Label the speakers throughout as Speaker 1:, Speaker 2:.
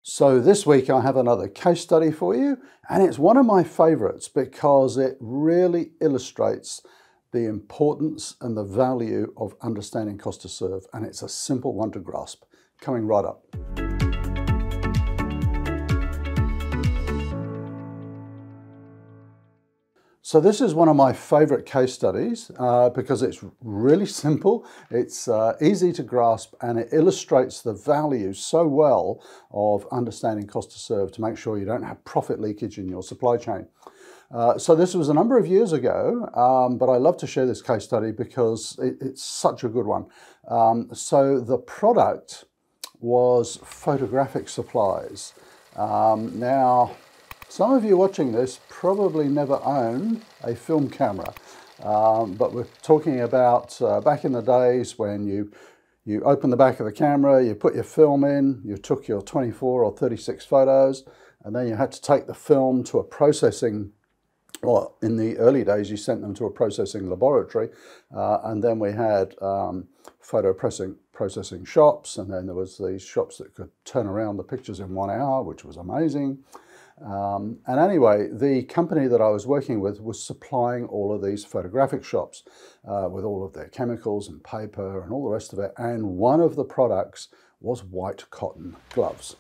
Speaker 1: So this week I have another case study for you, and it's one of my favorites because it really illustrates the importance and the value of understanding cost to serve, and it's a simple one to grasp. Coming right up. So this is one of my favorite case studies because it's really simple, it's easy to grasp, and it illustrates the value so well of understanding cost to serve to make sure you don't have profit leakage in your supply chain. So this was a number of years ago, but I love to share this case study because it's such a good one. So the product was Photographic Supplies. Now, some of you watching this probably never owned a film camera, but we're talking about back in the days when you open the back of the camera, you put your film in, you took your 24 or 36 photos, and then you had to take the film to a processing. Well, in the early days, you sent them to a processing laboratory, and then we had photo processing shops, and then there was these shops that could turn around the pictures in 1 hour, which was amazing. And anyway, the company that I was working with was supplying all of these photographic shops with all of their chemicals and paper and all the rest of it. And one of the products was white cotton gloves.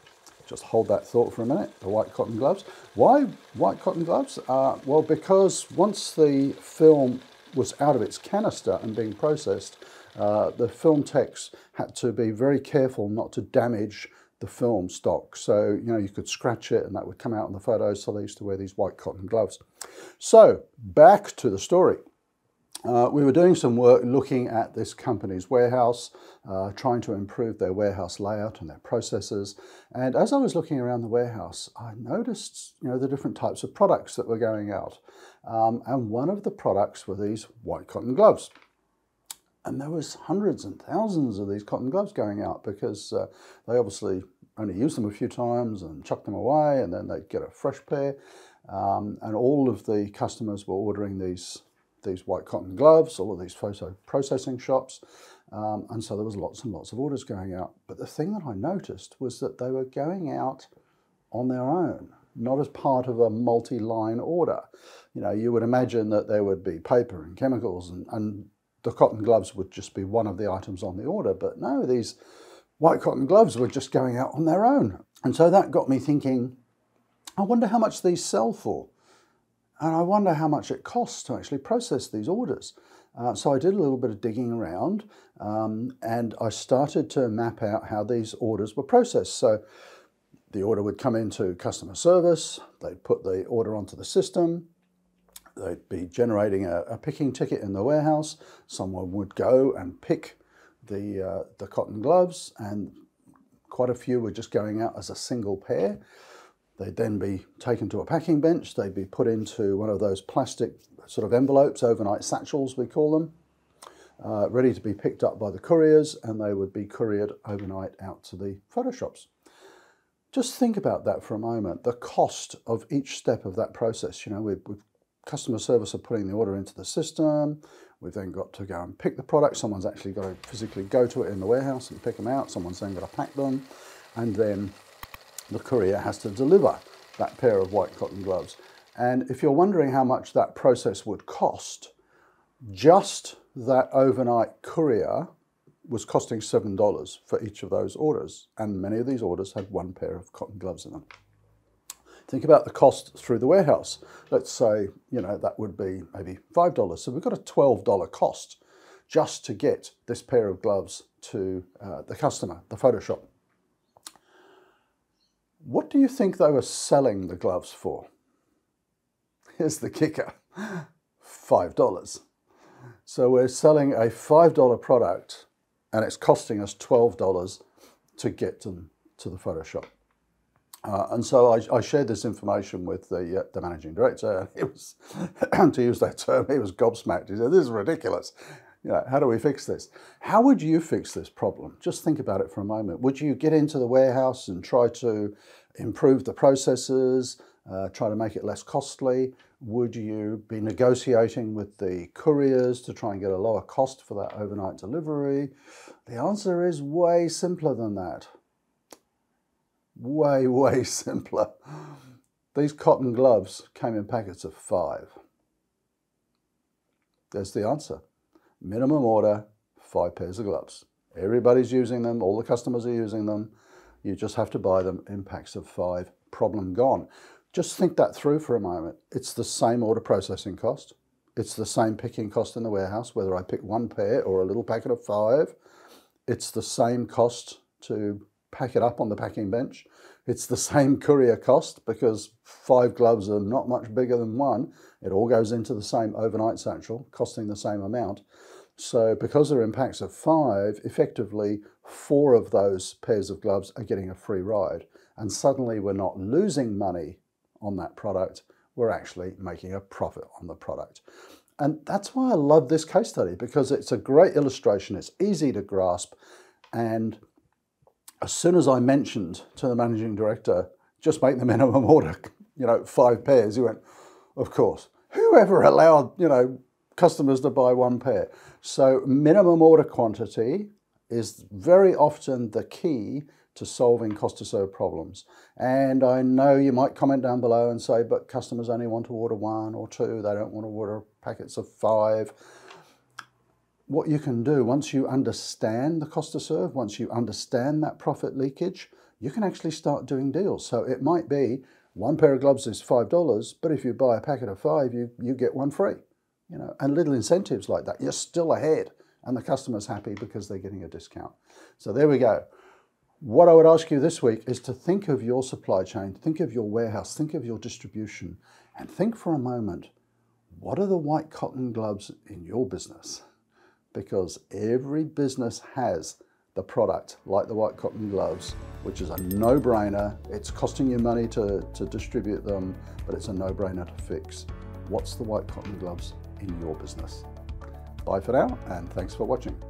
Speaker 1: Just hold that thought for a minute, the white cotton gloves. Why white cotton gloves? Well, because once the film was out of its canister and being processed, the film techs had to be very careful not to damage the film stock. So, you know, you could scratch it and that would come out in the photos, so they used to wear these white cotton gloves. So, back to the story. We were doing some work looking at this company's warehouse, trying to improve their warehouse layout and their processes. And as I was looking around the warehouse, I noticed, you know, the different types of products that were going out. And one of the products were these white cotton gloves. And there was hundreds and thousands of these cotton gloves going out because they obviously only used them a few times and chucked them away, and then they'd get a fresh pair. And all of the customers were ordering these white cotton gloves, all of these photo processing shops. And so there was lots and lots of orders going out. But the thing that I noticed was that they were going out on their own, not as part of a multi-line order. You know, you would imagine that there would be paper and chemicals and the cotton gloves would just be one of the items on the order, but no, these white cotton gloves were just going out on their own. And so that got me thinking, I wonder how much these sell for. And I wonder how much it costs to actually process these orders. So I did a little bit of digging around and I started to map out how these orders were processed. So the order would come into customer service, they'd put the order onto the system, they'd be generating a picking ticket in the warehouse. Someone would go and pick the cotton gloves, and quite a few were just going out as a single pair. They'd then be taken to a packing bench. They'd be put into one of those plastic sort of envelopes, overnight satchels we call them, ready to be picked up by the couriers, and they would be couriered overnight out to the photo shops. Just think about that for a moment, the cost of each step of that process. You know, we've customer service are putting the order into the system. We've then got to go and pick the product. Someone's actually got to physically go to it in the warehouse and pick them out. Someone's then got to pack them. And then the courier has to deliver that pair of white cotton gloves. And if you're wondering how much that process would cost, just that overnight courier was costing $7 for each of those orders. And many of these orders had one pair of cotton gloves in them. Think about the cost through the warehouse. Let's say, you know, that would be maybe $5. So we've got a $12 cost just to get this pair of gloves to the customer, the photo shop. What do you think they were selling the gloves for? Here's the kicker, $5. So we're selling a $5 product and it's costing us $12 to get them to the photo shop. And so I shared this information with the managing director. It was, to use that term, he was gobsmacked. He said, "This is ridiculous. You know, how do we fix this?" How would you fix this problem? Just think about it for a moment. Would you get into the warehouse and try to improve the processes, try to make it less costly? Would you be negotiating with the couriers to try and get a lower cost for that overnight delivery? The answer is way simpler than that. way, way simpler. These cotton gloves came in packets of 5. There's the answer. Minimum order, 5 pairs of gloves. Everybody's using them, all the customers are using them. You just have to buy them in packs of 5. Problem gone. Just think that through for a moment. It's the same order processing cost. It's the same picking cost in the warehouse, whether I pick 1 pair or a little packet of 5. It's the same cost to pack it up on the packing bench. It's the same courier cost because 5 gloves are not much bigger than 1. It all goes into the same overnight satchel, costing the same amount. So because they're in packs of 5, effectively 4 of those pairs of gloves are getting a free ride. And suddenly we're not losing money on that product, we're actually making a profit on the product. And that's why I love this case study, because it's a great illustration, it's easy to grasp. And as soon as I mentioned to the managing director, just make the minimum order, 5 pairs, he went, of course. Whoever allowed, customers to buy 1 pair? So minimum order quantity is very often the key to solving cost to serve problems. And I know you might comment down below and say, but customers only want to order 1 or 2, they don't want to order packets of 5. What you can do, once you understand the cost to serve, once you understand that profit leakage, you can actually start doing deals. So it might be 1 pair of gloves is $5, but if you buy a packet of 5, you get 1 free. And little incentives like that. You're still ahead, and the customer's happy because they're getting a discount. So there we go. What I would ask you this week is to think of your supply chain, think of your warehouse, think of your distribution, and think for a moment, what are the white cotton gloves in your business? Because every business has the product like the white cotton gloves, which is a no-brainer. It's costing you money to distribute them, but it's a no-brainer to fix. What's the white cotton gloves in your business? Bye for now, and thanks for watching.